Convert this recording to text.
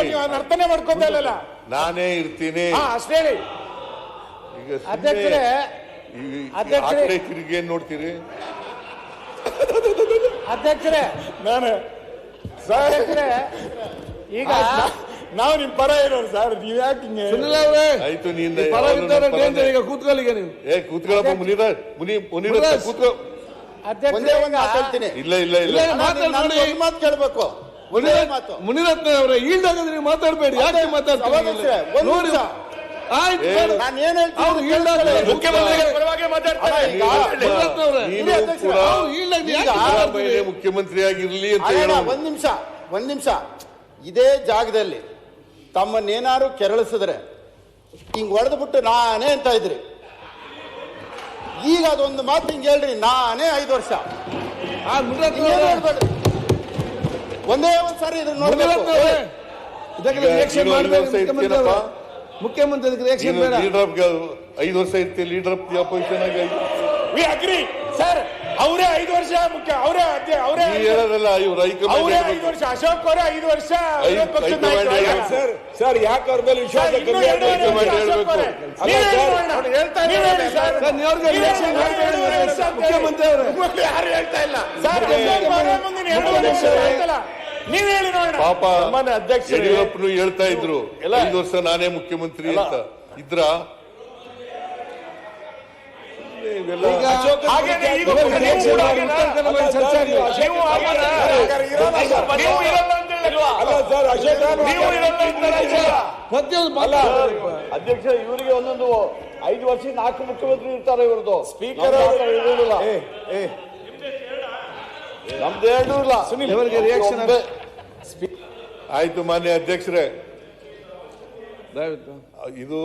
ನೀವು ಅರ್ಥನೇ ಮಾಡ್ಕೊತಾ ಇಲ್ಲಲ್ಲ. ನಾನೇ ಇರ್ತೀನಿ ಅಷ್ಟೇ ಹೇಳಿ. ಈಗ ಅಧ್ಯಕ್ಷರೇ ತಿರುಗಿ ಏನ್ ನೋಡ್ತೀರಿ? ಅಧ್ಯಕ್ಷರೇ ನಾನು ಈಗ ನಾವು ನಿಮ್ ಪರ ಇರೋರು ಸರ್, ನೀವ್ ಯಾಕೆ ಆಯ್ತು ನೀನ್ ಕೂತ್ಕೊಳ್ಳಿಗೆ ನೀವು ಕೂತ್ಕೊಳ್ಳಪ್ಪ ಮುನಿರ ಕೂತ್ಕೊ. ಇಲ್ಲ ಇಲ್ಲ ಇಲ್ಲ ಮಾತು ಕೇಳ್ಬೇಕು. ಮುನಿರತ್ನ ಅವರೇ ಈಲ್ಡಾಗದ್ರೆ ನೀವು ಮಾತಾಡಬೇಡಿ. ಯಾಕೆ ಮಾತಾಡ್ತೀರಿ? ನೋಡಿ ಆಯ್ತು, ನಾನು ಏನ್ ಹೇಳ್ತೀನಿ ಮುಖ್ಯಮಂತ್ರಿಯಾಗಿರ್ಲಿ ಅಂತ ಹೇಳ. ಒಂದ್ ನಿಮಿಷ ಇದೇ ಜಾಗದಲ್ಲಿ ತಮ್ಮನ್ನೇನಾರು ಕೆರಳಿಸಿದ್ರೆ ಹಿಂಗ್ ಹೊಡೆದ್ಬಿಟ್ಟು ನಾನೇ ಅಂತ ಇದ್ರಿ. ಈಗ ಅದೊಂದು ಮಾತು ಹಿಂಗ್ ಹೇಳ್ರಿ, ನಾನೇ 5 ವರ್ಷ ಒಂದೇ ಒಂದ್ ಸಾರಿ ಇದನ್ನ ನೋಡ್ಬೇಕು. ಮುಖ್ಯಮಂತ್ರಿ ರಿಯಾಕ್ಷನ್ ಬೇಡ. 5 ವರ್ಷ ಇರ್ತೀವಿ ಲೀಡರ್ ಆಫ್ ದಿ ಅಪೋಸಿಷನ್ ಆಗಿ. We agree sir. ಅವರೇ 5 ವರ್ಷ ಮುಖ್ಯ, ಅವರೇ ಹೇಳೋದಲ್ಲ, ಇವ್ರು ಅವರೇ 5 ವರ್ಷ, ಅಶೋಕ್ ಅವರೇ 5 ವರ್ಷ ಸರ್. ಯಾಕೆ ಅವ್ರ ಮೇಲೆ ವಿಶ್ವಾಸ ಮುಖ್ಯಮಂತ್ರಿ ಅವರೇ ಯಾರು ಹೇಳ್ತಾ ಇಲ್ಲ ಸರ್. ನೀವ್ ಹೇಳಿ ನೋಡೋಣ. ಪಾಪ ಯಡಿಯೂರಪ್ಪನು ಹೇಳ್ತಾ ಇದ್ರು 5 ವರ್ಷ ನಾನೇ ಮುಖ್ಯಮಂತ್ರಿ ಅಂತ ಇದ್ರ. ಅಧ್ಯಕ್ಷ ಇವರಿಗೆ ಒಂದೊಂದು 5 ವರ್ಷ 4 ಮುಖ್ಯಮಂತ್ರಿ ಇರ್ತಾರೆ. ಇವ್ರದ್ದು ಸ್ಪೀಕರ್ ನಮ್ದು 2 ಇಲ್ಲ. ಇವರಿಗೆ ರಿಯಾಕ್ಷನ್ ಆಯ್ತು ಮಾನ್ಯ ಅಧ್ಯಕ್ಷರೇ, ಇದು